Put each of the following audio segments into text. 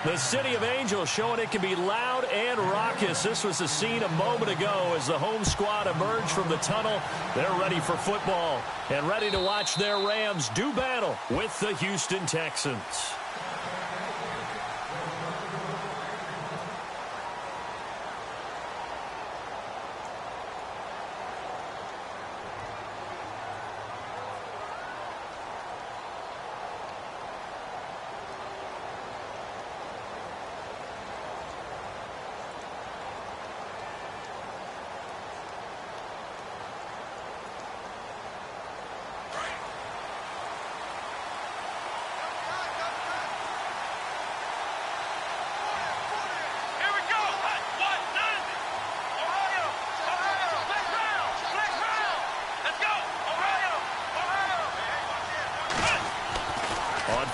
The City of Angels showing it can be loud and raucous. This was the scene a moment ago as the home squad emerged from the tunnel. They're ready for football and ready to watch their Rams do battle with the Houston Texans.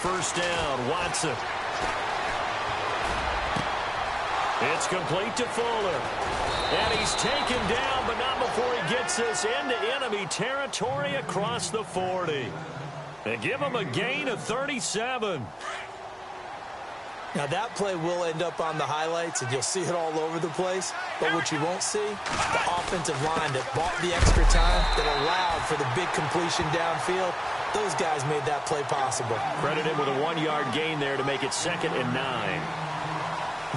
First down, Watson. It's complete to Fuller. And he's taken down, but not before he gets this into enemy territory across the 40. And give him a gain of 37. Now, that play will end up on the highlights, and you'll see it all over the place. But what you won't see, the offensive line that bought the extra time, that allowed for the big completion downfield, those guys made that play possible. Credit him with a 1-yard gain there to make it 2nd and 9.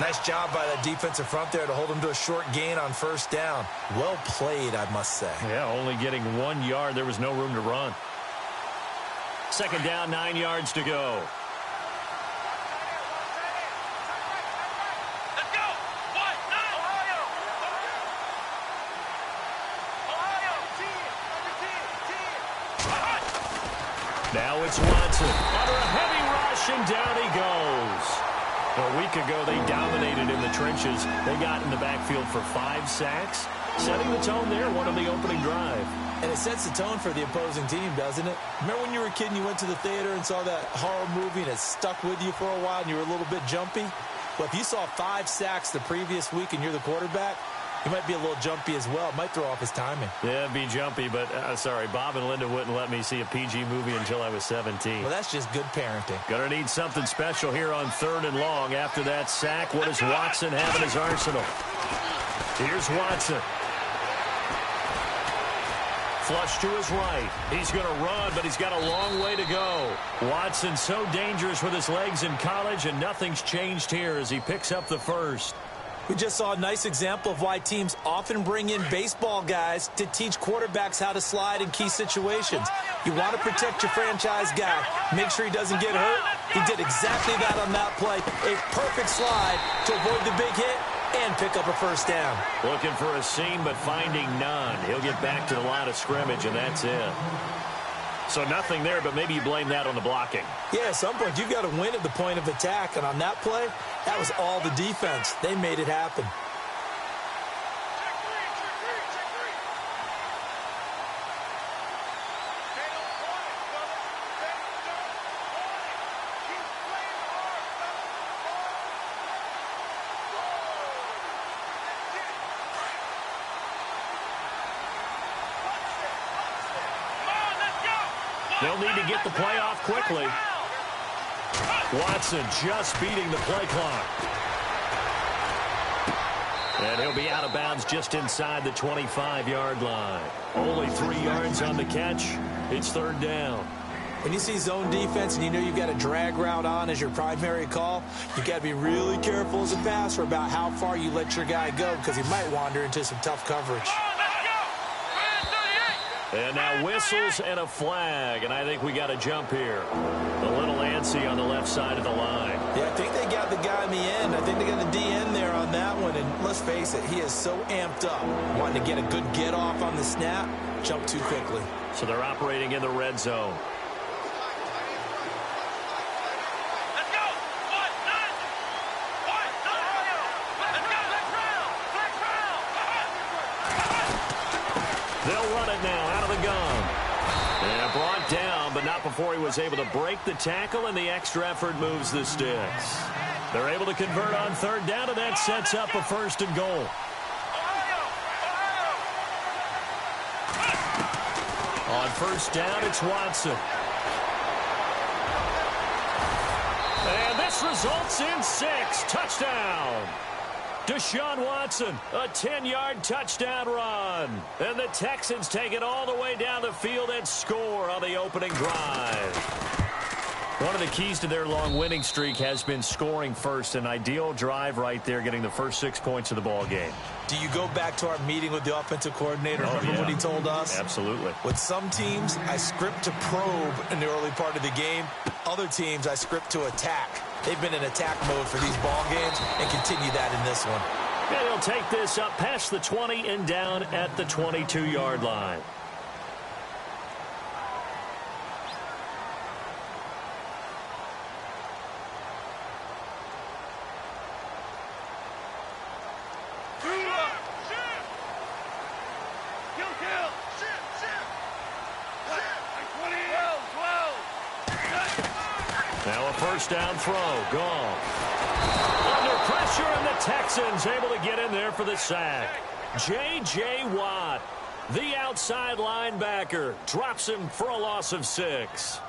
Nice job by that defensive front there to hold him to a short gain on first down. Well played, I must say. Yeah, only getting 1 yard. There was no room to run. 2nd down, 9 yards to go. Now it's Watson under a heavy rush, and down he goes. A week ago, they dominated in the trenches. They got in the backfield for 5 sacks, setting the tone there, one on the opening drive. And it sets the tone for the opposing team, doesn't it? Remember when you were a kid and you went to the theater and saw that horror movie and it stuck with you for a while and you were a little bit jumpy? Well, if you saw 5 sacks the previous week and you're the quarterback, he might be a little jumpy as well. It might throw off his timing. Yeah, be jumpy, but sorry, Bob and Linda wouldn't let me see a PG movie until I was 17. Well, that's just good parenting. Gonna need something special here on 3rd and long. After that sack, what does Watson have in his arsenal? Here's Watson. Flush to his right. He's going to run, but he's got a long way to go. Watson so dangerous with his legs in college, and nothing's changed here as he picks up the first. We just saw a nice example of why teams often bring in baseball guys to teach quarterbacks how to slide in key situations. You want to protect your franchise guy. Make sure he doesn't get hurt. He did exactly that on that play. A perfect slide to avoid the big hit and pick up a first down. Looking for a seam, but finding none. He'll get back to the line of scrimmage, and that's it. So nothing there, but maybe you blame that on the blocking. Yeah, at some point, you've got to win at the point of attack. And on that play, that was all the defense. They made it happen. They'll need to get the play off quickly. Watson just beating the play clock. And he'll be out of bounds just inside the 25-yard line. Only 3 yards on the catch. It's 3rd down. When you see zone defense and you know you've got a drag route on as your primary call, you've got to be really careful as a passer about how far you let your guy go because he might wander into some tough coverage. And now whistles and a flag, and I think we got a jump here. A little antsy on the left side of the line. Yeah, I think they got the guy in the end. I think they got the DN there on that one, and let's face it, he is so amped up. Wanting to get a good get off on the snap, jump too quickly. So they're operating in the red zone. They'll run it now out of the gun. And brought down, but not before he was able to break the tackle, and the extra effort moves the sticks. They're able to convert on 3rd down, and that sets up a 1st and goal. On 1st down, it's Watson. And this results in 6. Touchdown. Deshaun Watson, a 10-yard touchdown run. And the Texans take it all the way down the field and score on the opening drive. One of the keys to their long winning streak has been scoring first. An ideal drive right there, getting the first 6 points of the ball game. Do you go back to our meeting with the offensive coordinator? Remember what he told us? Absolutely. With some teams, I script to probe in the early part of the game. Other teams, I script to attack. They've been in attack mode for these ball games and continue that in this one. And he'll take this up past the 20 and down at the 22-yard line. Now a first down throw, gone. Under pressure, and the Texans able to get in there for the sack. J.J. Watt, the outside linebacker, drops him for a loss of 6.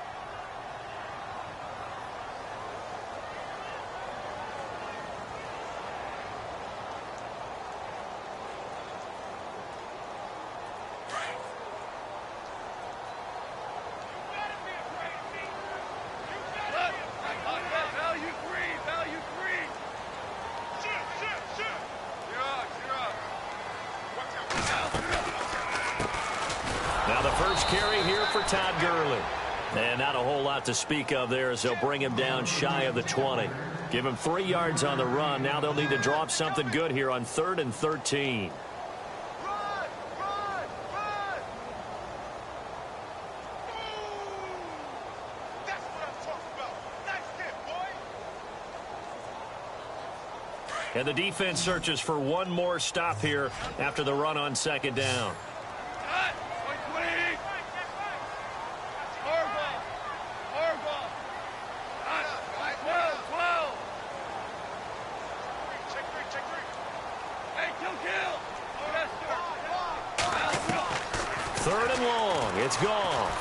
Now the first carry here for Todd Gurley. And not a whole lot to speak of there as they'll bring him down shy of the 20. Give him 3 yards on the run. Now they'll need to draw up something good here on 3rd and 13. And the defense searches for one more stop here after the run on 2nd down. Third and long. It's gone.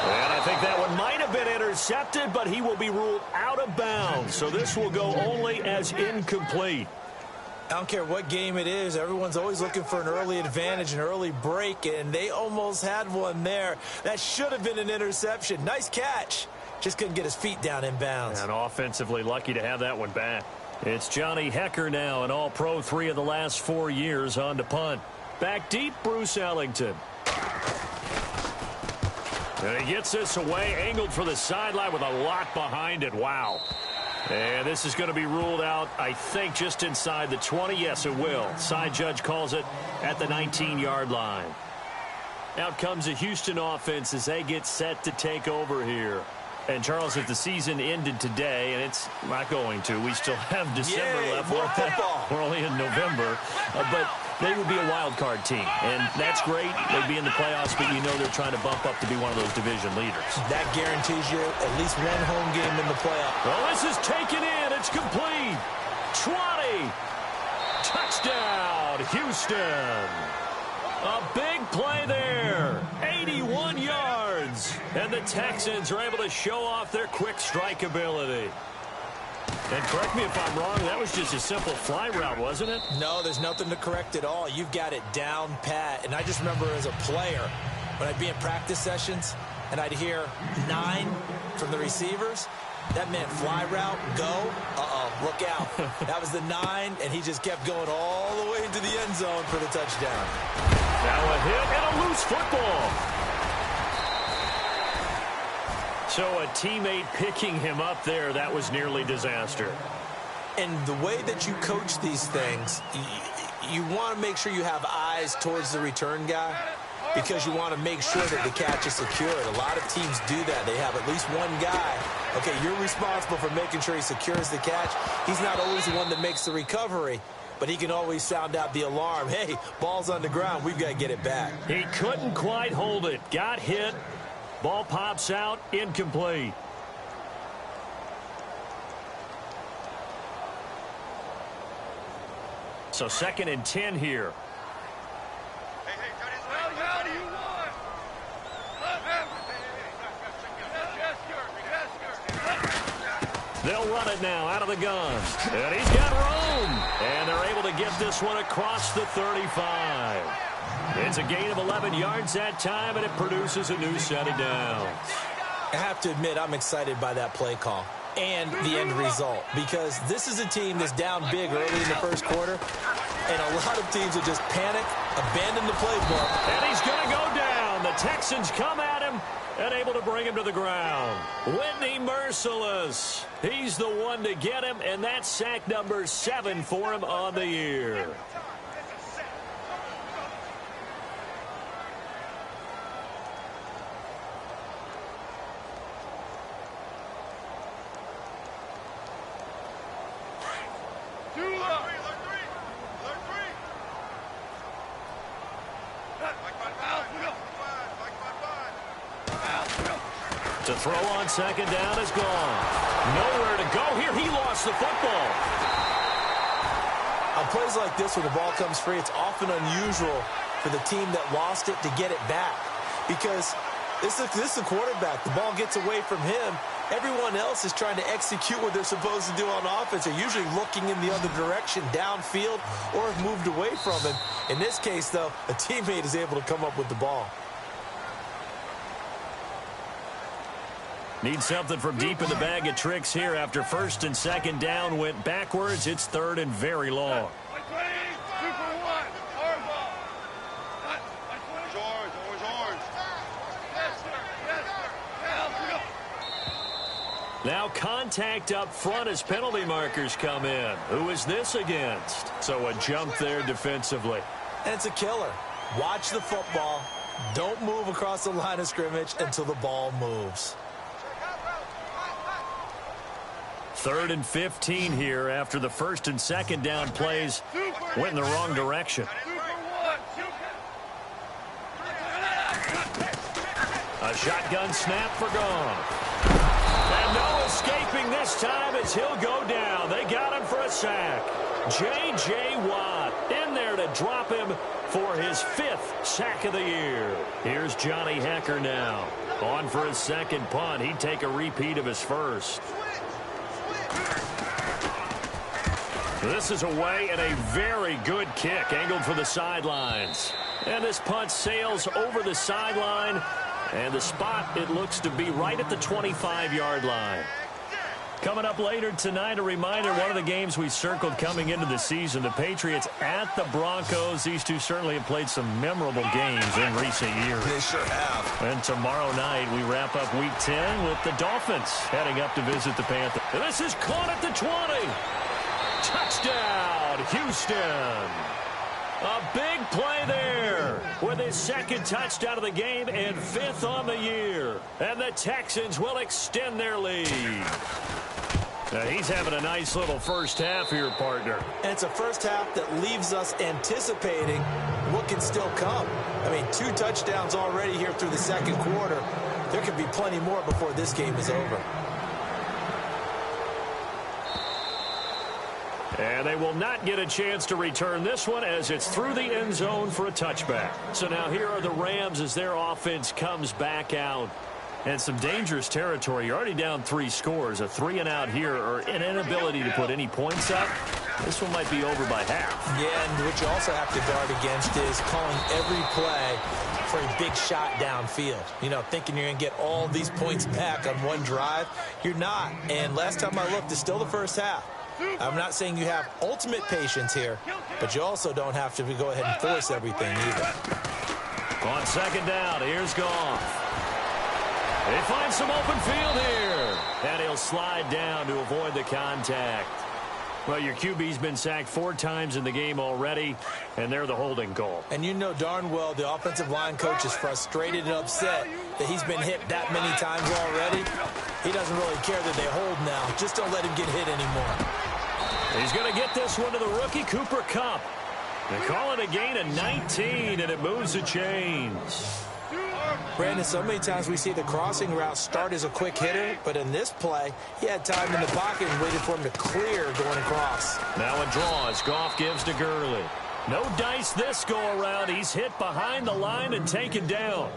And I think that one might have been intercepted, but he will be ruled out of bounds. So this will go only as incomplete. I don't care what game it is. Everyone's always looking for an early advantage, an early break, and they almost had one there. That should have been an interception. Nice catch. Just couldn't get his feet down in bounds. And offensively lucky to have that one back. It's Johnny Hecker now, an all-pro 3 of the last 4 years on to punt. Back deep, Bruce Ellington. And he gets this away, angled for the sideline with a lot behind it. Wow. And this is going to be ruled out, I think, just inside the 20. Yes, it will. Side judge calls it at the 19-yard line. Out comes the Houston offense as they get set to take over here. And, Charles, if the season ended today, and it's not going to, we still have December left. More football. We're only in November. But they would be a wild card team. And that's great. They'd be in the playoffs, but you know they're trying to bump up to be one of those division leaders. That guarantees you at least one home game in the playoffs. Well, this is taken in. It's complete. 20. Touchdown, Houston. A big play there. 81 yards. And the Texans are able to show off their quick strike ability. And correct me if I'm wrong, that was just a simple fly route, wasn't it? No, there's nothing to correct at all. You've got it down pat. And I just remember as a player, when I'd be in practice sessions, and I'd hear 9 from the receivers, that meant fly route, go, look out. That was the 9, and he just kept going all the way into the end zone for the touchdown. Now a hit and a loose football. So a teammate picking him up there, that was nearly disaster. And the way that you coach these things, you want to make sure you have eyes towards the return guy because you want to make sure that the catch is secured. A lot of teams do that. They have at least one guy. Okay, you're responsible for making sure he secures the catch. He's not always the one that makes the recovery, but he can always sound out the alarm. Hey, ball's on the ground. We've got to get it back. He couldn't quite hold it. Got hit. Ball pops out. Incomplete. So 2nd and 10 here. They'll run it now out of the gun. And he's got room. And they're able to get this one across the 35. It's a gain of 11 yards that time, and it produces a new set of downs. I have to admit, I'm excited by that play call and the end result, because this is a team that's down big early in the first quarter, and a lot of teams will just panic, abandon the playbook. And he's going to go down. The Texans come at him and able to bring him to the ground. Whitney Merciless. He's the one to get him, and that's sack number 7 for him on the year. To throw on second down is gone. Nowhere to go here. He lost the football. On plays like this, when the ball comes free, it's often unusual for the team that lost it to get it back, because this is the quarterback. The ball gets away from him. Everyone else is trying to execute what they're supposed to do on offense. They're usually looking in the other direction, downfield, or have moved away from him. In this case, though, a teammate is able to come up with the ball. Need something from deep in the bag of tricks here after first and second down went backwards. It's third and very long. Now contact up front as penalty markers come in. Who is this against? So a jump there defensively. And it's a killer. Watch the football. Don't move across the line of scrimmage until the ball moves. Third and 15 here after the first and second down plays went in the wrong direction. A shotgun snap for Goff. And no escaping this time as he'll go down. They got him for a sack. J.J. Watt in there to drop him for his 5th sack of the year. Here's Johnny Hecker now. On for his second punt. He'd take a repeat of his first. This is away and a very good kick angled for the sidelines. And this punt sails over the sideline. And the spot, it looks to be right at the 25-yard line. Coming up later tonight, a reminder, one of the games we circled coming into the season, the Patriots at the Broncos. These two certainly have played some memorable games in recent years. They sure have. And tomorrow night, we wrap up Week 10 with the Dolphins heading up to visit the Panthers. And this is caught at the 20. Touchdown, Houston. A big play there with his second touchdown of the game and 5th on the year. And the Texans will extend their lead. Now he's having a nice little first half here, partner. And it's a first half that leaves us anticipating what can still come. I mean, 2 touchdowns already here through the second quarter. There could be plenty more before this game is over. And they will not get a chance to return this one as it's through the end zone for a touchback. So now here are the Rams as their offense comes back out. And some dangerous territory. You're already down 3 scores. A 3-and-out here or an inability to put any points up. This one might be over by half. Yeah, and what you also have to guard against is calling every play for a big shot downfield. You know, thinking you're going to get all these points back on one drive. You're not. And last time I looked, it's still the first half. I'm not saying you have ultimate patience here, but you also don't have to go ahead and force everything either. On second down, here's Goff. They find some open field here. And he'll slide down to avoid the contact. Well, your QB's been sacked 4 times in the game already, and they're the holding goal. And you know darn well the offensive line coach is frustrated and upset that he's been hit that many times already. He doesn't really care that they hold now. Just don't let him get hit anymore. He's going to get this one to the rookie, Cooper Kupp. They call it a gain of 19, and it moves the chains. Brandon, so many times we see the crossing route start as a quick hitter, but in this play, he had time in the pocket and waited for him to clear going across. Now a draw as Goff gives to Gurley. No dice this go-around. He's hit behind the line and taken down.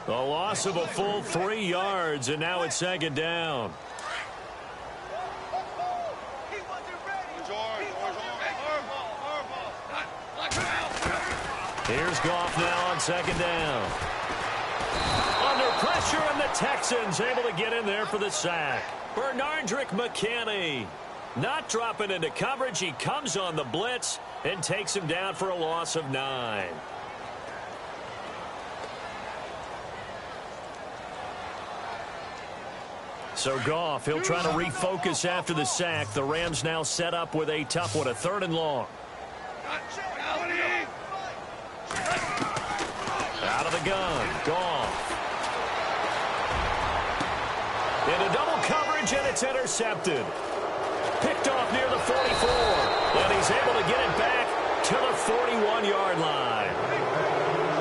A loss of a full 3 yards, and now it's second down. Here's Goff now on second down. Under pressure, and the Texans able to get in there for the sack. Bernardrick McKinney not dropping into coverage. He comes on the blitz and takes him down for a loss of 9. So Goff, he'll try to refocus after the sack. The Rams now set up with a tough one, a 3rd and long. Out of the gun, Goff. Into double coverage, and it's intercepted. Picked off near the 44, and he's able to get it back to the 41-yard line.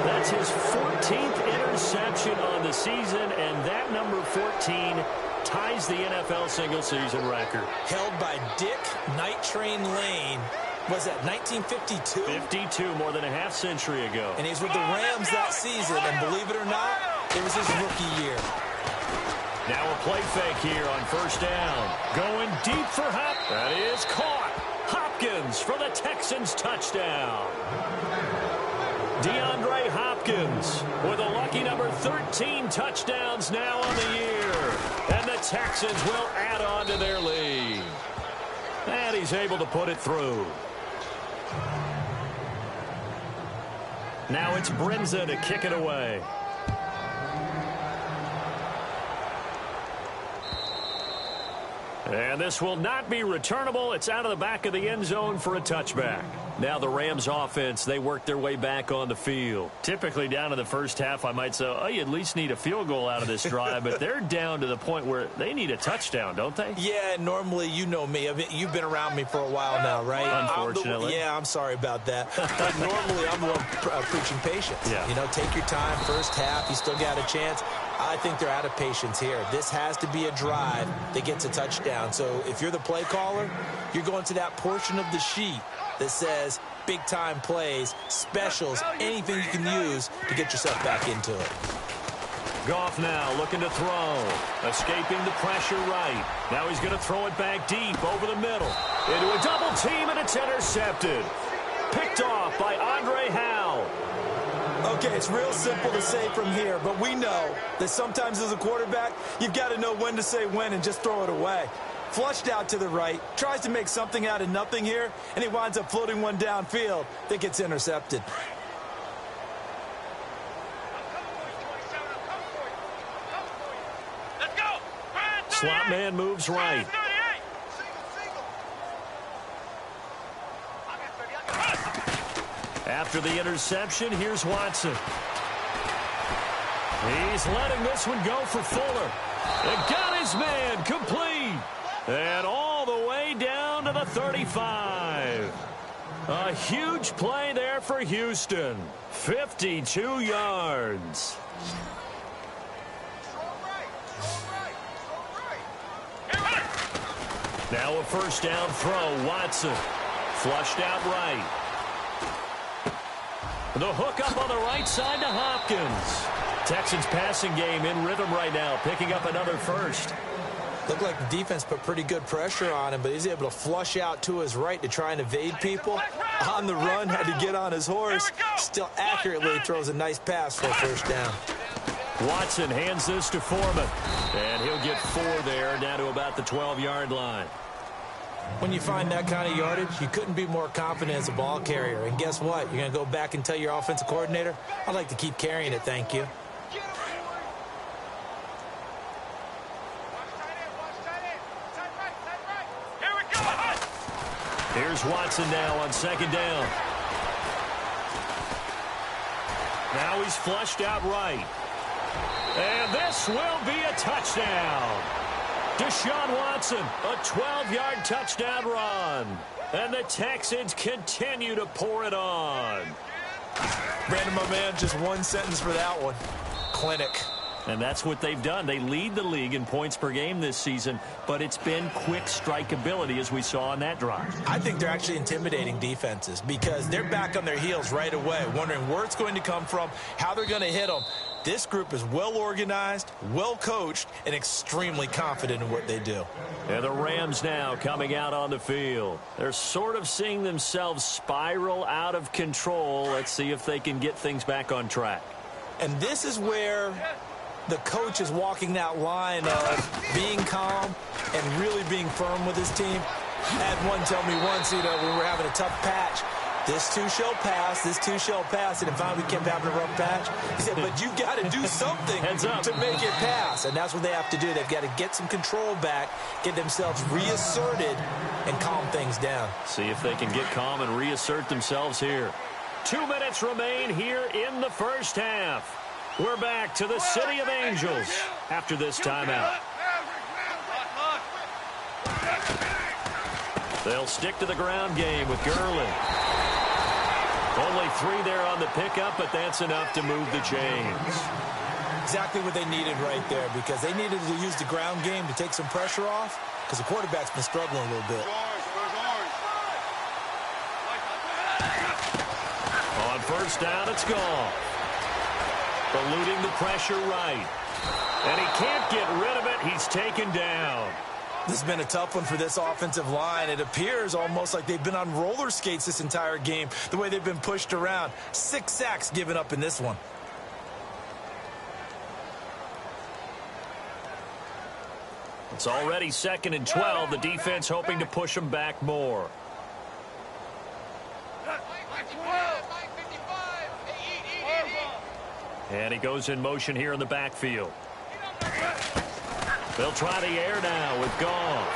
That's his 14th interception on the season, and that number 14 ties the NFL single-season record. Held by Dick Night Train Lane. Was that 1952? 52, more than a half century ago. And he's with the Rams that season, and believe it or not, it was his rookie year. Now a play fake here on 1st down. Going deep for Hop. That is caught. Hopkins for the Texans touchdown. DeAndre Hopkins with a lucky number 13 touchdowns now on the year. And the Texans will add on to their lead. And he's able to put it through. Now it's Brinza to kick it away. And this will not be returnable. It's out of the back of the end zone for a touchback. Now the Rams offense, they work their way back on the field. Typically down in the first half, I might say, oh, you at least need a field goal out of this drive. But they're down to the point where they need a touchdown, don't they? Yeah, normally, you know me. You've been around me for a while now, right? Unfortunately. I'm sorry about that. But normally, I'm the one preaching patience. Yeah. You know, take your time. First half, you still got a chance. I think they're out of patience here. This has to be a drive that gets a touchdown. So if you're the play caller, you're going to that portion of the sheet that says big-time plays, specials, anything you can use to get yourself back into it. Goff now looking to throw. Escaping the pressure right. Now he's going to throw it back deep over the middle. Into a double team, and it's intercepted. Picked off by Andre Howe. Okay, it's real simple to say from here, but we know that sometimes as a quarterback, you've got to know when to say when and just throw it away. Flushed out to the right, tries to make something out of nothing here, and he winds up floating one downfield that gets intercepted. Slot man moves right. After the interception, here's Watson. He's letting this one go for Fuller. It got his man complete. And all the way down to the 35. A huge play there for Houston. 52 yards. Now a first down throw. Watson flushed out right. The hook up on the right side to Hopkins. Texans passing game in rhythm right now, picking up another first. Looked like the defense put pretty good pressure on him, but he's able to flush out to his right to try and evade people. On the run, had to get on his horse. Still accurately throws a nice pass for a first down. Watson hands this to Foreman, and he'll get 4 there, down to about the 12-yard line. When you find that kind of yardage, you couldn't be more confident as a ball carrier. And guess what? You're going to go back and tell your offensive coordinator, I'd like to keep carrying it, thank you. Here's Watson now on second down. Now he's flushed out right. And this will be a touchdown. Deshaun Watson, a 12-yard touchdown run. And the Texans continue to pour it on. Brandon, my man, just one sentence for that one. Clinic. And that's what they've done. They lead the league in points per game this season, but it's been quick strikeability as we saw on that drive. I think they're actually intimidating defenses because they're back on their heels right away, wondering where it's going to come from, how they're going to hit them. This group is well organized, well coached, and extremely confident in what they do. And the Rams now coming out on the field. They're sort of seeing themselves spiral out of control. Let's see if they can get things back on track. And this is where the coach is walking that line of being calm and really being firm with his team. I had one tell me once, we were having a tough patch. This too shall pass, this too shall pass. And finally we kept having a rough patch. He said, but you got to do something to make it pass. And that's what they have to do. They've got to get some control back, get themselves reasserted, and calm things down. See if they can get calm and reassert themselves here. 2 minutes remain here in the first half. We're back to the City of Angels after this timeout. They'll stick to the ground game with Gurley. Only 3 there on the pickup, but that's enough to move the chains. Exactly what they needed right there, because they needed to use the ground game to take some pressure off, because the quarterback's been struggling a little bit. On first down, it's gone. Eluding the pressure right. And he can't get rid of it. He's taken down. This has been a tough one for this offensive line. It appears almost like they've been on roller skates this entire game, the way they've been pushed around. 6 sacks given up in this one. It's already 2nd and 12. The defense hoping to push them back more. And he goes in motion here in the backfield. They'll try the air now with Goff.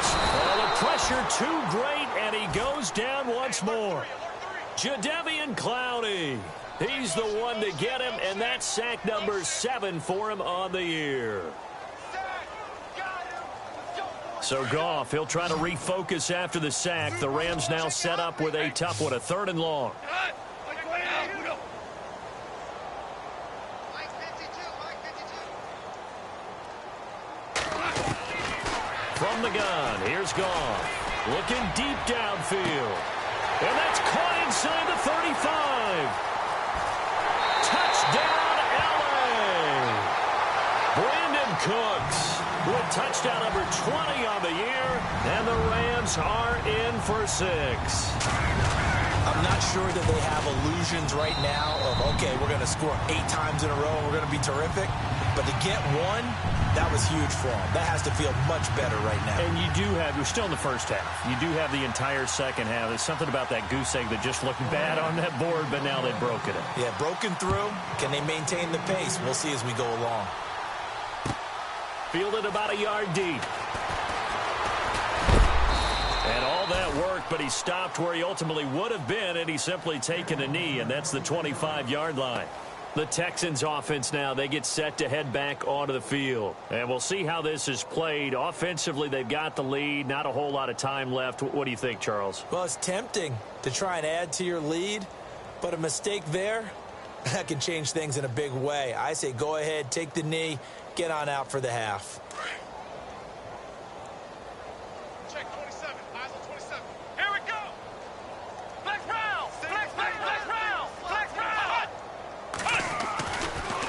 Oh, the pressure too great, and he goes down once more. Jadeveon Clowney. He's the one to get him, and that's sack number 7 for him on the year. So Goff, he'll try to refocus after the sack. The Rams now set up with a tough one, a 3rd and long. From the gun, here's Goff. Looking deep downfield. And that's caught inside the 35. Touchdown, L.A. Brandon Cooks with touchdown number 20 on the year. And the Rams are in for 6. I'm not sure that they have illusions right now of, okay, we're going to score 8 times in a row and we're going to be terrific. But to get 1, that was huge for them. That has to feel much better right now. And you do have, you're still in the first half. You do have the entire second half. There's something about that goose egg that just looked bad on that board, but now they've broken it. Yeah, broken through. Can they maintain the pace? We'll see as we go along. Fielded about a yard deep. And all that work, but he stopped where he ultimately would have been, and he's simply taken a knee, and that's the 25-yard line. The Texans offense now, they get set to head back onto the field. And we'll see how this is played. Offensively, they've got the lead. Not a whole lot of time left. What do you think, Charles? Well, it's tempting to try and add to your lead, but a mistake there, that can change things in a big way. I say go ahead, take the knee, get on out for the half. Check 27, eyes on 27. Here we go! Flex round! Flex round! Flex round!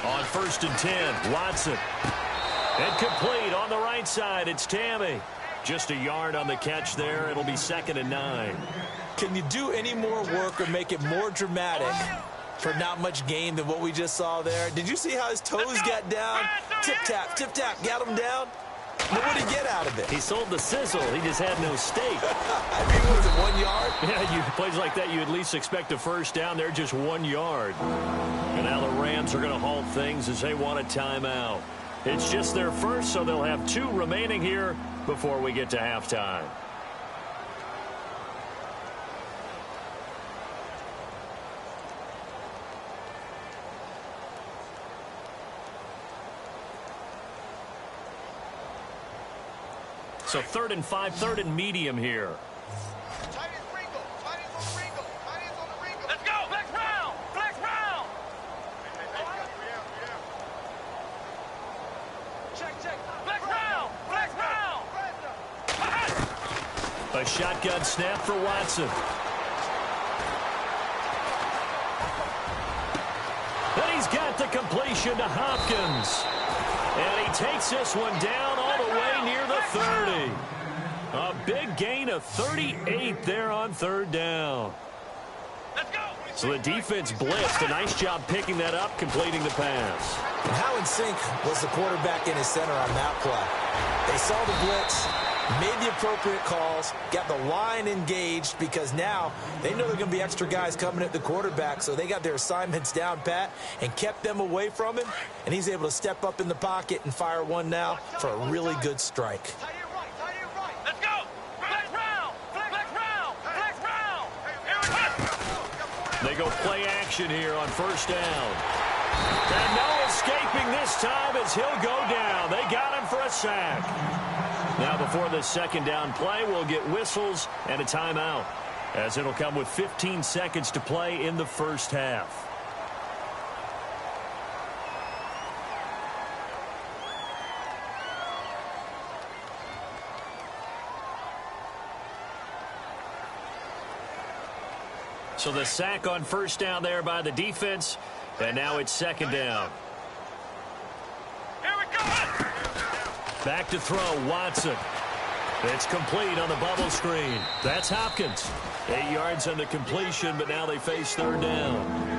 On 1st and 10, Watson. And complete on the right side, it's Tammy. Just a yard on the catch there. It'll be 2nd and 9. Can you do any more work or make it more dramatic for not much gain than what we just saw there? Did you see how his toes got down? Tip-tap, got him down. But what did he get out of it? He sold the sizzle. He just had no steak. I mean, was it 1 yard? Yeah, plays like that, you at least expect a first down. They're just 1 yard. And now the Rams are going to halt things as they want a timeout. It's just their first, so they'll have 2 remaining here before we get to halftime. So 3rd and 5, 3rd and medium here. Tight end Ringo. Tight end on the Ringo. Tight ends on the Ringo. Let's go! Flex round! Flex round! Check. Flex round! Flex round! A shotgun snap for Watson. And he's got completion to Hopkins. And he takes this one down all the way near the 30. A big gain of 38 there on third down. Let's go. So the defense blitzed. A nice job picking that up, completing the pass. And how in sync was the quarterback in his center on that play? They saw the blitz, made the appropriate calls, got the line engaged because now they know there are going to be extra guys coming at the quarterback, so they got their assignments down pat and kept them away from him, and he's able to step up in the pocket and fire one now for a really good strike. Tie it right. Let's go. Flex round. Flex round. They go play action here on first down. And no escaping this time as he'll go down. They got him for a sack. Now before the second down play, we'll get whistles and a timeout, as it'll come with 15 seconds to play in the first half. So the sack on first down there by the defense, and now it's second down. Here we go. Back to throw, Watson. It's complete on the bubble screen. That's Hopkins. 8 yards on the completion, but now they face third down.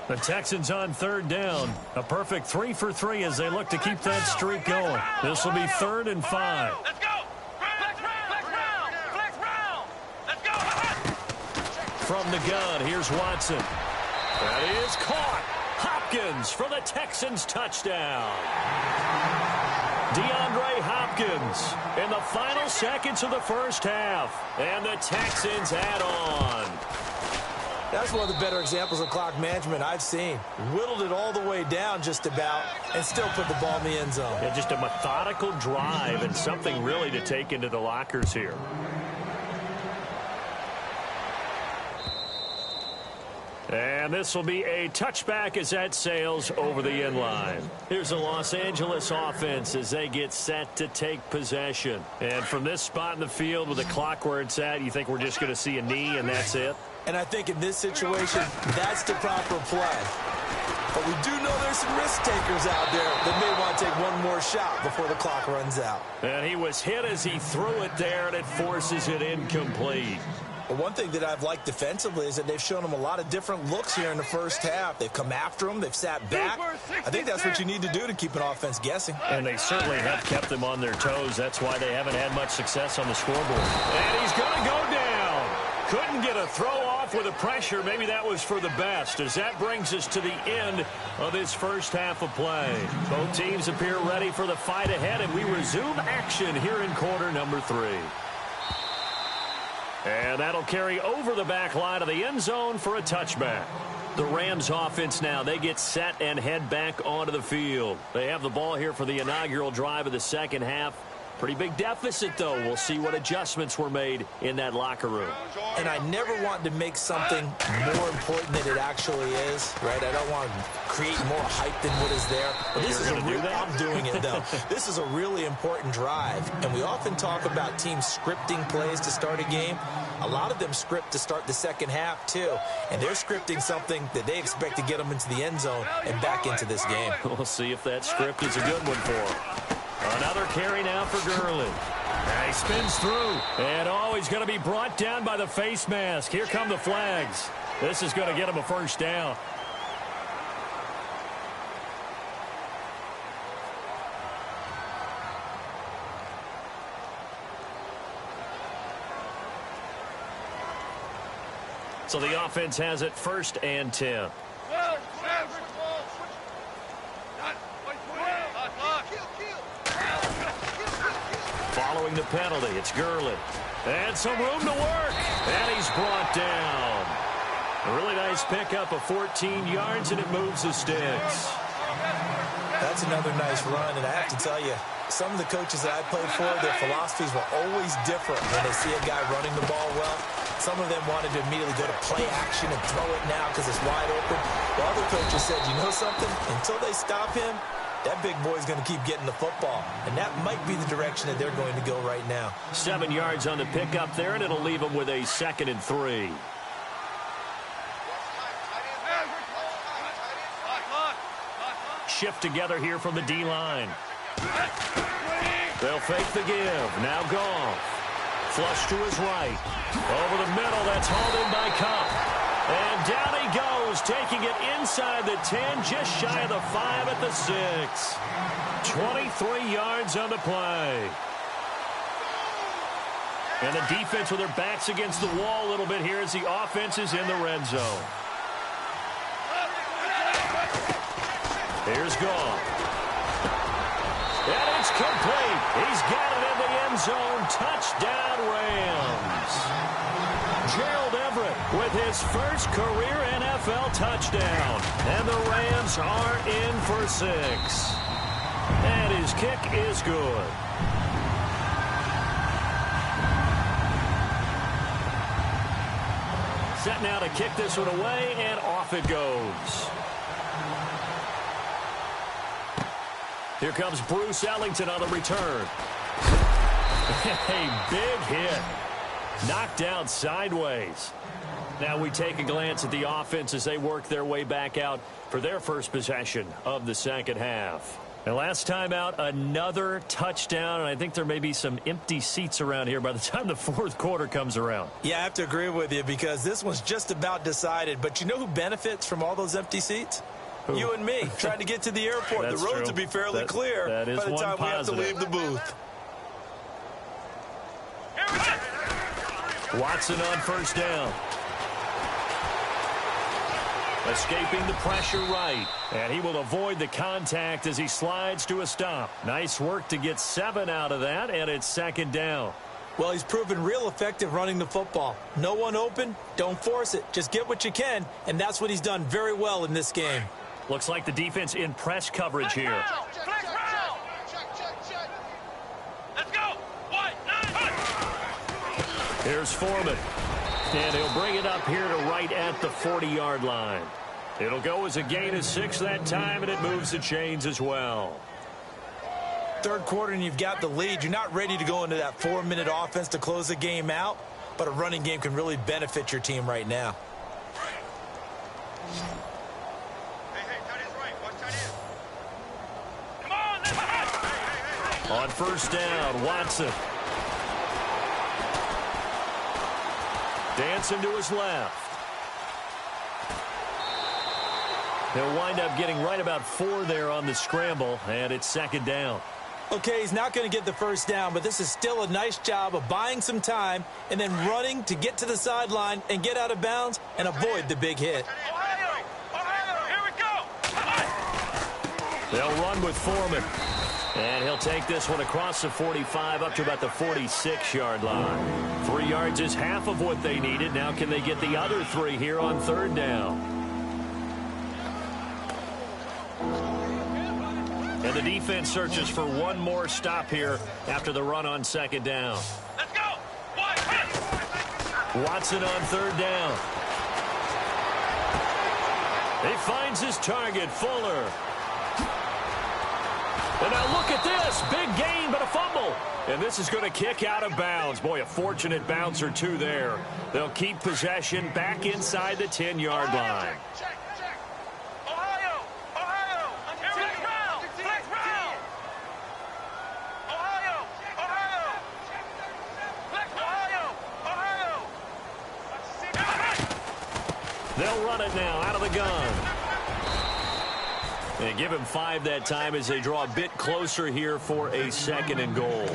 The Texans on third down. A perfect 3 for 3 as they look to keep that streak going. This will be 3rd and 5. Let's go. Flex round. Let's go. From the gun, here's Watson. That is caught. Hopkins for the Texans touchdown. DeAndre Hopkins in the final seconds of the first half. And the Texans add on. That's one of the better examples of clock management I've seen. Whittled it all the way down just about and still put the ball in the end zone. Yeah, just a methodical drive and something really to take into the lockers here. And this will be a touchback as that sails over the end line. Here's the Los Angeles offense as they get set to take possession. And from this spot in the field with the clock where it's at, you think we're just going to see a knee and that's it? And I think in this situation, that's the proper play. But we do know there's some risk takers out there that may want to take one more shot before the clock runs out. And he was hit as he threw it there, and it forces it incomplete. But one thing that I've liked defensively is that they've shown him a lot of different looks here in the first half. They've come after him. They've sat back. I think that's what you need to do to keep an offense guessing. And they certainly have kept them on their toes. That's why they haven't had much success on the scoreboard. And he's going to go down. Couldn't get a throw off with the pressure. Maybe that was for the best, as that brings us to the end of this first half of play. Both teams appear ready for the fight ahead, and we resume action here in quarter number 3. And that'll carry over the back line of the end zone for a touchback. The Rams offense now, they get set and head back onto the field. They have the ball here for the inaugural drive of the second half. Pretty big deficit, though. We'll see what adjustments were made in that locker room. And I never want to make something more important than it actually is, right? I don't want to create more hype than what is there. But this is I'm doing it, though. This is a really important drive. And we often talk about teams scripting plays to start a game. A lot of them script to start the second half, too. And they're scripting something that they expect to get them into the end zone and back into this game. We'll see if that script is a good one for them. Another carry now for Gurley. And he spins through. And he's going to be brought down by the face mask. Here come the flags. This is going to get him a first down. So the offense has it 1st and 10. Following the penalty, it's Gurley. And some room to work. And he's brought down. A really nice pickup of 14 yards, and it moves the sticks. That's another nice run, and I have to tell you, some of the coaches that I played for, their philosophies were always different when they see a guy running the ball well. Some of them wanted to immediately go to play action and throw it now because it's wide open. While other coaches said, you know something? Until they stop him, that big boy's going to keep getting the football. And that might be the direction that they're going to go right now. 7 yards on the pickup there, and it'll leave them with a 2nd and 3. Shift together here from the D-line. They'll fake the give. Now Goff. Flush to his right. Over the middle, that's hauled in by Cup. And down he goes, taking it inside the 10, just shy of the 5 at the 6. 23 yards on the play. And the defense with their backs against the wall a little bit here as the offense is in the red zone. Here's Goff. And it's complete. He's got it in the end zone. Touchdown, Rams. Gerald Everett with his first career NFL touchdown. And the Rams are in for 6. And his kick is good. Set now to kick this one away, and off it goes. Here comes Bruce Ellington on the return. A big hit. Knocked down sideways. Now we take a glance at the offense as they work their way back out for their first possession of the second half. And last time out, another touchdown, and I think there may be some empty seats around here by the time the fourth quarter comes around. Yeah, I have to agree with you because this one's just about decided. But you know who benefits from all those empty seats? Who? You and me, trying to get to the airport. The roads will be fairly clear by the time we have to leave the booth. Watson on first down. Escaping the pressure right. And he will avoid the contact as he slides to a stop. Nice work to get 7 out of that, and it's second down. Well, he's proven real effective running the football. No one open, don't force it. Just get what you can, and that's what he's done very well in this game. Looks like the defense in press coverage here. Let's go. White, 9. Here's Foreman. And he'll bring it up here to right at the 40-yard line. It'll go as a gain of 6 that time, and it moves the chains as well. Third quarter, and you've got the lead. You're not ready to go into that 4-minute offense to close the game out, but a running game can really benefit your team right now. On first down, Watson. Dancing to his left. He'll wind up getting right about 4 there on the scramble, and it's second down. Okay, he's not going to get the first down, but this is still a nice job of buying some time and then running to get to the sideline and get out of bounds and avoid the big hit. Ohio, here we go. They'll run with Foreman. And he'll take this one across the 45 up to about the 46-yard line. 3 yards is half of what they needed. Now can they get the other 3 here on third down? And the defense searches for one more stop here after the run on second down. Let's go. White. Watson on third down. He finds his target, Fuller. And now look at this. Big gain, but a fumble. And this is going to kick out of bounds. Boy, a fortunate bounce or two there. They'll keep possession back inside the 10-yard line. Check. Ohio. Here we go. Flex round. Ohio. Flex Ohio. They'll run it now out of the gun. And give him 5 that time as they draw a bit closer here for a 2nd and goal.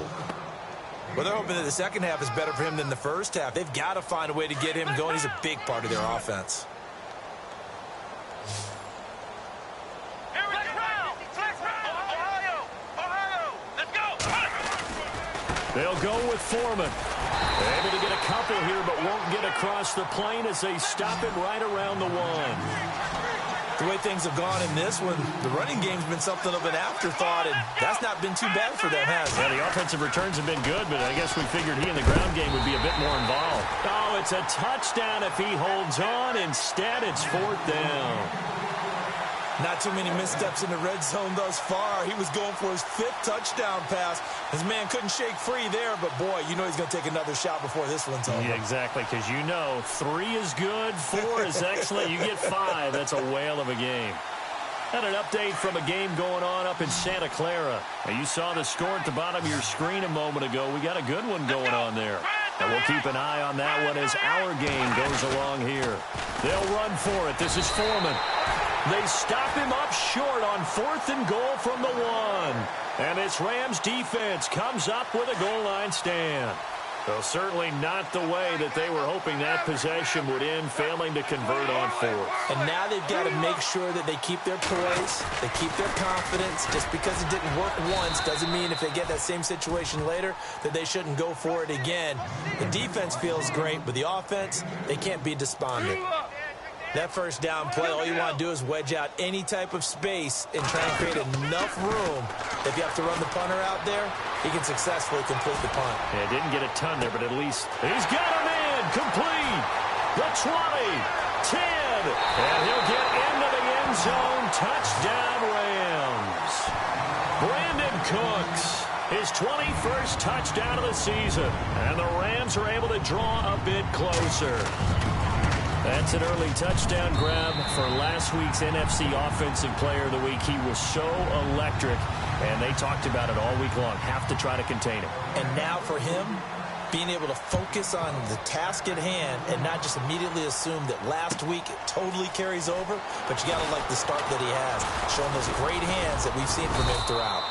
Well, they're hoping that the second half is better for him than the first half. They've got to find a way to get him going. He's a big part of their offense. They'll go with Foreman. Able to get a couple here, but won't get across the plane as they stop him right around the 1. The way things have gone in this one, the running game's been something of an afterthought, and that's not been too bad for them, has it? Yeah, the offensive returns have been good, but I guess we figured he in the ground game would be a bit more involved. Oh, it's a touchdown if he holds on. Instead, it's 4th down. Not too many missteps in the red zone thus far. He was going for his 5th touchdown pass. His man couldn't shake free there, but boy, you know he's going to take another shot before this one's over. Yeah, exactly, because you know 3 is good, 4 is excellent. You get 5. That's a whale of a game. And an update from a game going on up in Santa Clara. Now, you saw the score at the bottom of your screen a moment ago. We got a good one going on there. And we'll keep an eye on that one as our game goes along here. They'll run for it. This is Foreman. They stop him up short on 4th and goal from the 1. And this Rams defense comes up with a goal line stand. So certainly not the way that they were hoping that possession would end, failing to convert on 4th. And now they've got to make sure that they keep their poise, they keep their confidence. Just because it didn't work once doesn't mean if they get that same situation later that they shouldn't go for it again. The defense feels great, but the offense, they can't be despondent. That first down play, all you want to do is wedge out any type of space and try and create enough room. If you have to run the punter out there, he can successfully complete the punt. Yeah, didn't get a ton there, but at least he's got him in. Complete. The 20, 10, and he'll get into the end zone. Touchdown, Rams. Brandon Cooks, his 21st touchdown of the season, and the Rams are able to draw a bit closer. That's an early touchdown grab for last week's NFC Offensive Player of the Week. He was so electric, and they talked about it all week long. Have to try to contain him. And now for him, being able to focus on the task at hand and not just immediately assume that last week it totally carries over, but you got to like the start that he has, showing those great hands that we've seen from him throughout.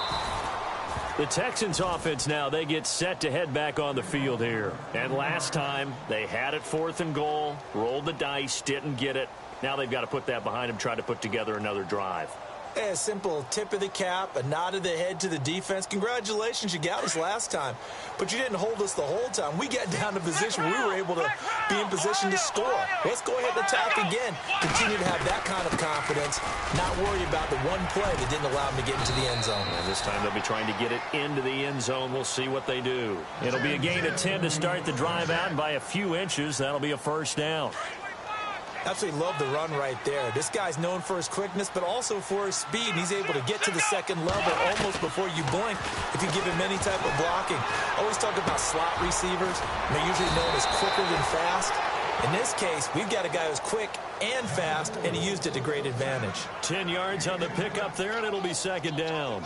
The Texans offense now, they get set to head back on the field here. And last time, they had it 4th and goal, rolled the dice, didn't get it. Now they've got to put that behind them, try to put together another drive. A simple tip of the cap, a nod of the head to the defense. Congratulations, you got us last time. But you didn't hold us the whole time. We got down to position where we were able to be in position to score. Let's go ahead and attack again. Continue to have that kind of confidence, not worry about the one play that didn't allow them to get into the end zone. And this time they'll be trying to get it into the end zone. We'll see what they do. It'll be a gain of 10 to start the drive out, and by a few inches, that'll be a 1st down. Absolutely love the run right there. This guy's known for his quickness, but also for his speed. He's able to get to the second level almost before you blink if you give him any type of blocking. Always talk about slot receivers. They're usually known as quicker than fast. In this case, we've got a guy who's quick and fast, and he used it to great advantage. 10 yards on the pickup there, and it'll be 2nd down.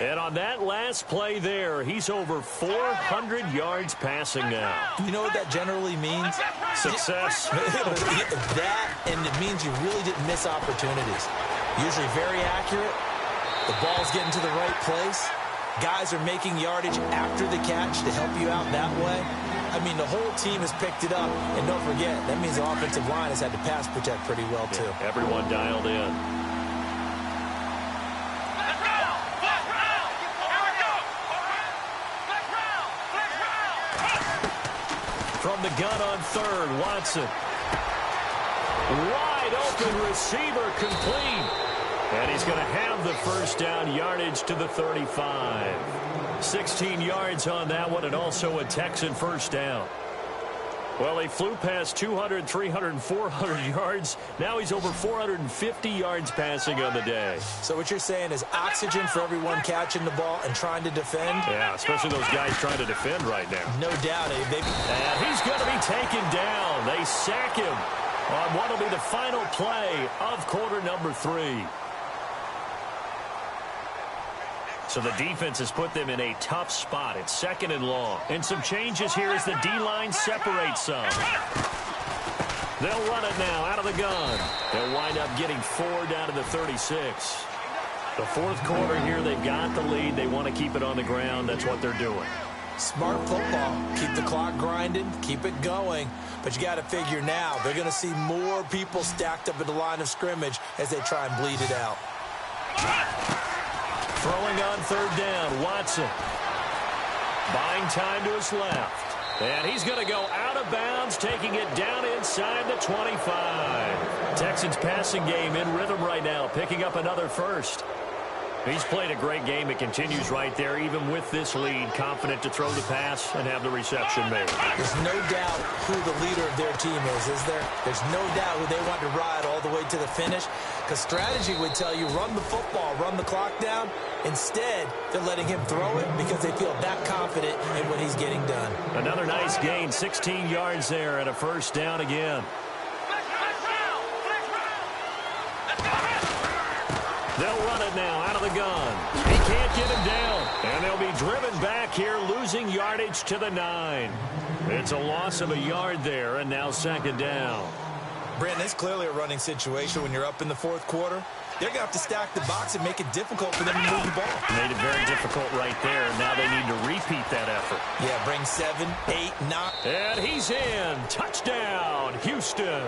And on that last play there, he's over 400 yards passing now. You know what that generally means? Success. That, and it means you really didn't miss opportunities. Usually very accurate. The ball's getting to the right place. Guys are making yardage after the catch to help you out that way. I mean, the whole team has picked it up. And don't forget, that means the offensive line has had to pass protect pretty well, too. Yeah, everyone dialed in. From the gun on 3rd, Watson. Wide open receiver complete. And he's going to have the 1st down, yardage to the 35. 16 yards on that one, and also a Texan 1st down. Well, he flew past 200, 300, and 400 yards. Now he's over 450 yards passing on the day. So what you're saying is oxygen for everyone catching the ball and trying to defend? Yeah, especially those guys trying to defend right now. No doubt. And he's going to be taken down. They sack him on what will be the final play of quarter number 3. So the defense has put them in a tough spot. It's 2nd and long. And some changes here as the D-line separates some. They'll run it now out of the gun. They'll wind up getting 4 down to the 36. The 4th quarter here, they've got the lead. They want to keep it on the ground. That's what they're doing. Smart football. Keep the clock grinding. Keep it going. But you got to figure now, they're going to see more people stacked up at the line of scrimmage as they try and bleed it out. Throwing on 3rd down, Watson. Buying time to his left. And he's going to go out of bounds, taking it down inside the 25. Texans passing game in rhythm right now, picking up another first. He's played a great game. It continues right there, even with this lead, confident to throw the pass and have the reception made. There's no doubt who the leader of their team is there? There's no doubt who they want to ride all the way to the finish, because strategy would tell you run the football, run the clock down. Instead, they're letting him throw it because they feel that confident in what he's getting done. Another nice gain, 16 yards there, and a first down again. They'll run it now out of the gun. He can't get him down. And they'll be driven back here, losing yardage to the 9. It's a loss of a yard there, and now second down. Brandon, it's clearly a running situation when you're up in the fourth quarter. They're going to have to stack the box and make it difficult for them to move the ball. Made it very difficult right there. Now they need to repeat that effort. Yeah, bring 7, 8, 9. And he's in. Touchdown, Houston.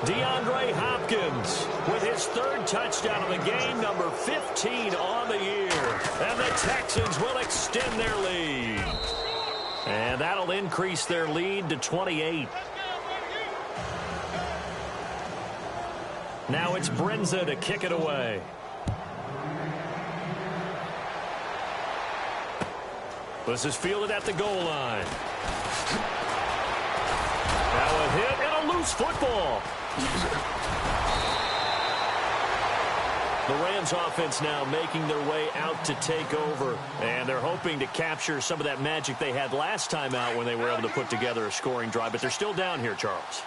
DeAndre Hopkins with his third touchdown of the game, number 15 on the year. And the Texans will extend their lead. And that'll increase their lead to 28. Now it's Brenza to kick it away. This is fielded at the goal line. Now a hit and a loose football. The Rams offense now making their way out to take over, and they're hoping to capture some of that magic they had last time out when they were able to put together a scoring drive, but they're still down here, Charles.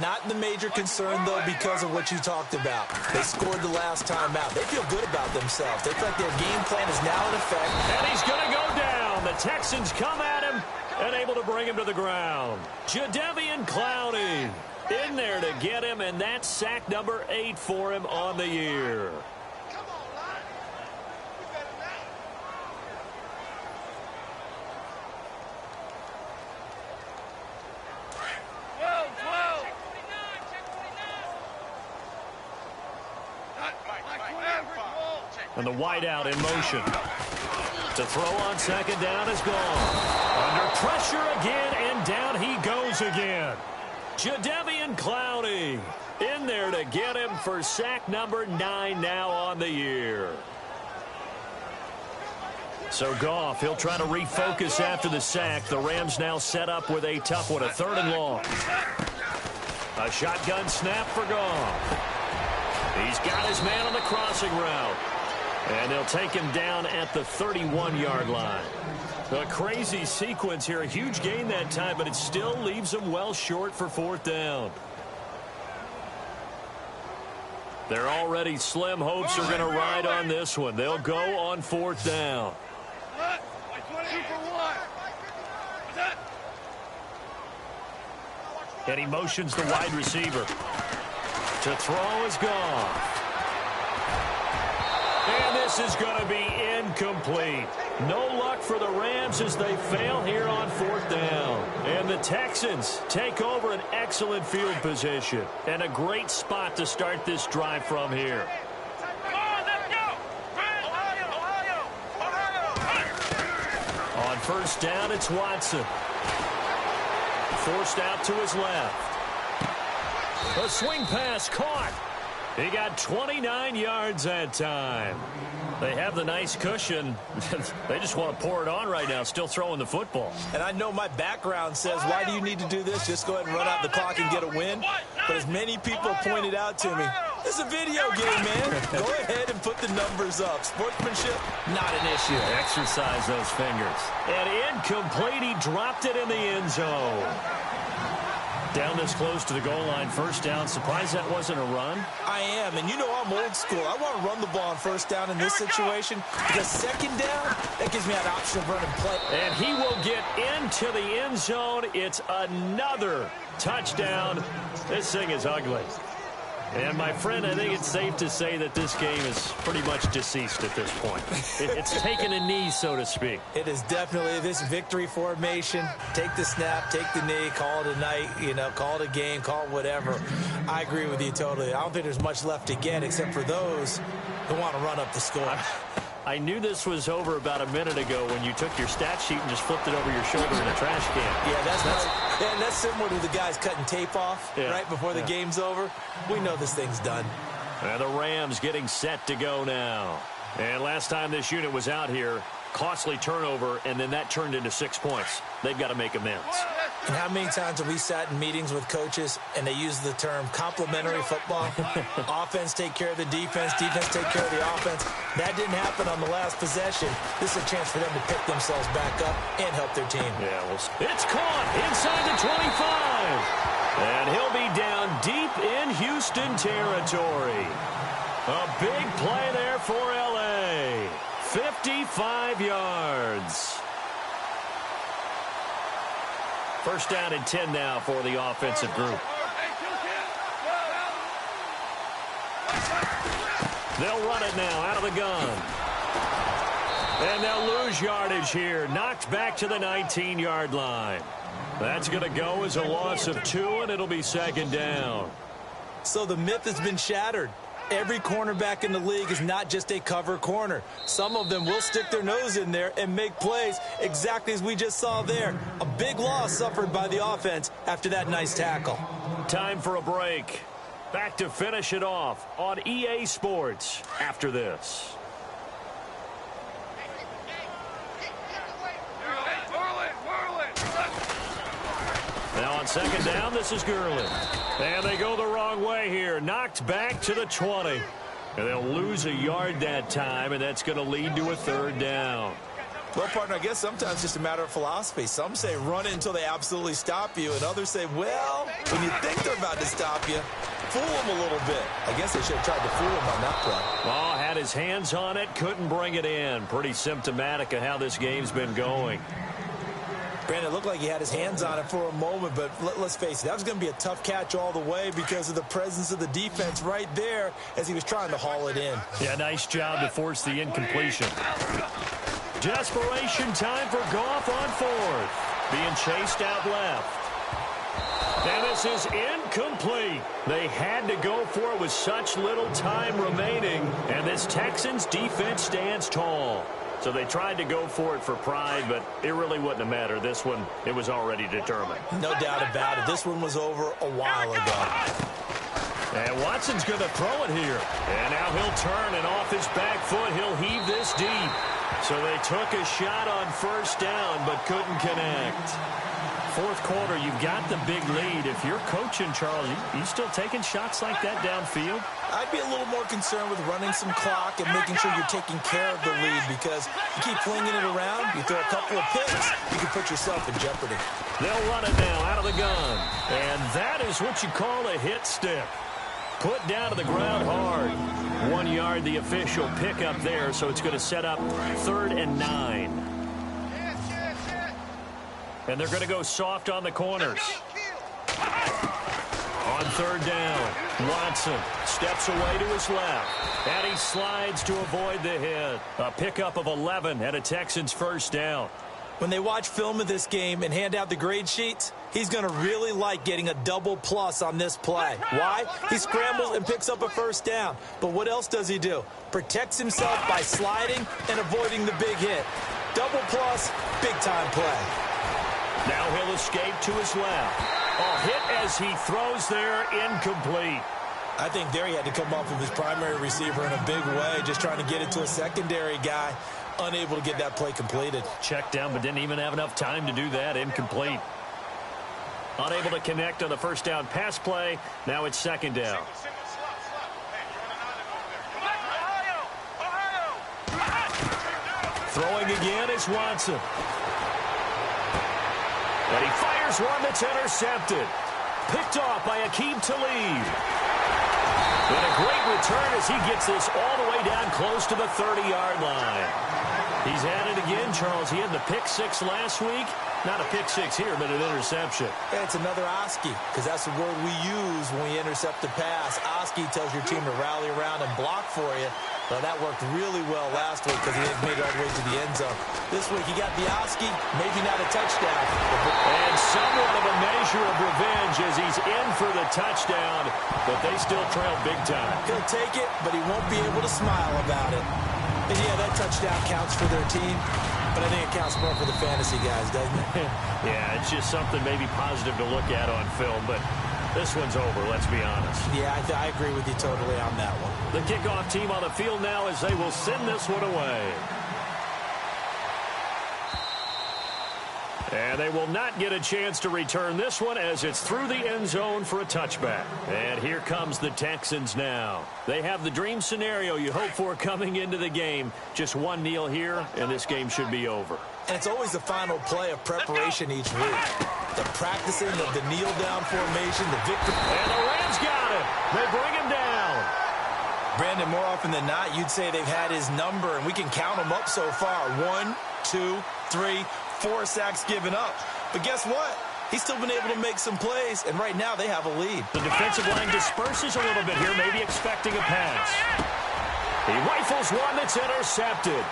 Not the major concern, though, because of what you talked about. They scored the last time out. They feel good about themselves. They feel like their game plan is now in effect. And he's going to go down. The Texans come at him and able to bring him to the ground. Jadeveon Clowney in there to get him, and that's sack number 8 for him on the year. And the wideout in motion. To throw on second down is gone. Under pressure again, and down he goes again. Jadeveon Clowney in there to get him for sack number 9 now on the year. So Goff, he'll try to refocus after the sack. The Rams now set up with a tough one, a 3rd and long. A shotgun snap for Goff. He's got his man on the crossing route. And they'll take him down at the 31-yard line. A crazy sequence here. A huge gain that time, but it still leaves them well short for 4th down. Their already slim hopes are going to ride on this one. They'll go on 4th down. And he motions the wide receiver. To throw is gone. And this is going to be incomplete. No luck for the Rams as they fail here on 4th down. And the Texans take over an excellent field position. And a great spot to start this drive from here. On 1st down, it's Watson. Forced out to his left. A swing pass caught. He got 29 yards that time. They have the nice cushion. They just want to pour it on right now, still throwing the football. And I know my background says, why do you need to do this? Just go ahead and run out the clock and get a win. But as many people pointed out to me, this is a video game, man. Go ahead and put the numbers up. Sportsmanship, not an issue. Exercise those fingers. And incomplete. He dropped it in the end zone. Down this close to the goal line, 1st down. Surprised that wasn't a run? I am, and you know I'm old school. I want to run the ball on 1st down in this situation because 2nd down, that gives me that option of running play. And he will get into the end zone. It's another touchdown. This thing is ugly. And, my friend, I think it's safe to say that this game is pretty much deceased at this point. It's taken a knee, so to speak. It is definitely this victory formation. Take the snap, take the knee, call it a night, call it a game, call it whatever. I agree with you totally. I don't think there's much left to get except for those who want to run up the score. I knew this was over about a minute ago when you took your stat sheet and just flipped it over your shoulder in a trash can. Yeah, that's similar to the guys cutting tape off right before the game's over. We know this thing's done. And the Rams getting set to go now. And last time this unit was out here, costly turnover, and then that turned into 6 points. They've got to make amends. And how many times have we sat in meetings with coaches and they use the term complementary football? Offense take care of the defense, defense take care of the offense. That didn't happen on the last possession. This is a chance for them to pick themselves back up and help their team. Yeah, well, it's caught inside the 25. And he'll be down deep in Houston territory. A big play there for L.A. 55 yards. First down and 10 now for the offensive group. They'll run it now out of the gun. And they'll lose yardage here. Knocked back to the 19-yard line. That's going to go as a loss of 2, and it'll be second down. So the myth has been shattered. Every cornerback in the league is not just a cover corner. Some of them will stick their nose in there and make plays exactly as we just saw there. A big loss suffered by the offense after that nice tackle. Time for a break. Back to finish it off on EA Sports after this. Now on second down, this is Gurley. And they go the wrong way here. Knocked back to the 20. And they'll lose a yard that time, and that's going to lead to a third down. Well, partner, I guess sometimes it's just a matter of philosophy. Some say run it until they absolutely stop you, and others say, well, when you think they're about to stop you, fool them a little bit. I guess they should have tried to fool him on that play. Oh, had his hands on it, couldn't bring it in. Pretty symptomatic of how this game's been going. Brandon, it looked like he had his hands on it for a moment, but let's face it, that was going to be a tough catch all the way because of the presence of the defense right there as he was trying to haul it in. Yeah, nice job to force the incompletion. Desperation time for Goff on fourth. Being chased out left. And this is incomplete. They had to go for it with such little time remaining, and this Texans defense stands tall. So they tried to go for it for pride, but it really wouldn't have mattered. This one, it was already determined. No doubt about it. This one was over a while ago. And Watson's going to throw it here. And now he'll turn, and off his back foot, he'll heave this deep. So they took a shot on first down, but couldn't connect. Fourth quarter, you've got the big lead. If you're coaching, Charles, you still taking shots like that downfield? I'd be a little more concerned with running some clock and making sure you're taking care of the lead, because you keep flinging it around, you throw a couple of picks, you can put yourself in jeopardy. They'll run it now out of the gun. And that is what you call a hit stick. Put down to the ground hard. 1 yard, the official pickup there, so it's going to set up 3rd and 9. And they're going to go soft on the corners. On 3rd down, Watson steps away to his left. And he slides to avoid the hit. A pickup of 11 and a Texans first down. When they watch film of this game and hand out the grade sheets, he's going to really like getting a double plus on this play. Why? He scrambles and picks up a first down. But what else does he do? Protects himself by sliding and avoiding the big hit. Double plus, big-time play. Now he'll escape to his left. A hit as he throws there, incomplete. I think there he had to come off of his primary receiver in a big way, just trying to get it to a secondary guy. Unable to get that play completed. Checked down, but didn't even have enough time to do that. Incomplete. Unable to connect on the first down pass play. Now it's second down. Throwing again is Watson. And he fires one that's intercepted. Picked off by Aqib Talib. And a great return as he gets this all the way down close to the 30-yard line. He's had it again, Charles. He had the pick six last week. Not a pick six here, but an interception. Yeah, it's another Oski, because that's the word we use when we intercept the pass. Oski tells your team to rally around and block for you. Well, that worked really well last week because he didn't make it all the way to the end zone. This week he got the Oski, maybe not a touchdown. And somewhat of a measure of revenge as he's in for the touchdown, but they still trail big time. He'll take it, but he won't be able to smile about it. And yeah, that touchdown counts for their team, but I think it counts more for the fantasy guys, doesn't it? Yeah, it's just something maybe positive to look at on film, but this one's over, let's be honest. Yeah, I agree with you totally on that one. The kickoff team on the field now as they will send this one away. And they will not get a chance to return this one as it's through the end zone for a touchback. And here comes the Texans now. They have the dream scenario you hope for coming into the game. Just one kneel here, and this game should be over. And it's always the final play of preparation each week. The practicing of the kneel-down formation, the victory. And the Rams got him. They bring him down. Brandon, more often than not, you'd say they've had his number, and we can count them up so far. 1, 2, 3, 4 sacks given up. But guess what? He's still been able to make some plays, and right now they have a lead. The defensive line disperses a little bit here, maybe expecting a pass. He rifles one that's intercepted.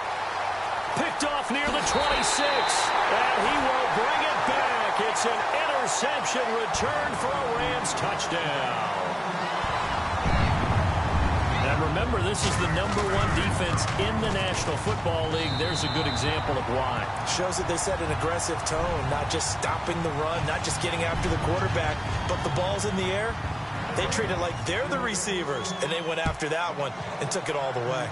Picked off near the 26, and he will bring it back. It's an interception return for a Rams touchdown. And remember, this is the #1 defense in the National Football League. There's a good example of why. Shows that they set an aggressive tone, not just stopping the run, not just getting after the quarterback, but the ball's in the air. They treat it like they're the receivers, and they went after that one and took it all the way.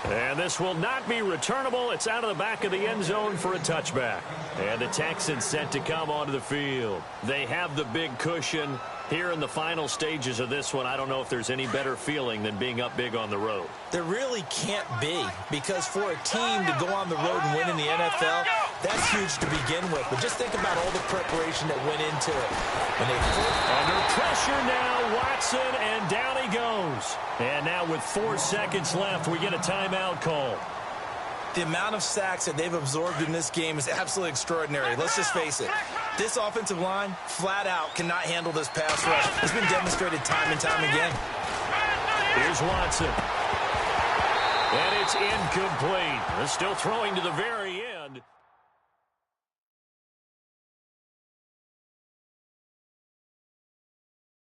And this will not be returnable. It's out of the back of the end zone for a touchback. And the Texans set to come onto the field. They have the big cushion. Here in the final stages of this one, I don't know if there's any better feeling than being up big on the road. There really can't be, because for a team to go on the road and win in the NFL, that's huge to begin with. But just think about all the preparation that went into it. Under pressure now, Watson, and down he goes. And now with 4 seconds left, we get a timeout call. The amount of sacks that they've absorbed in this game is absolutely extraordinary. Let's just face it. This offensive line, flat out, cannot handle this pass rush. It's been demonstrated time and time again. Here's Watson. And it's incomplete. They're still throwing to the very end.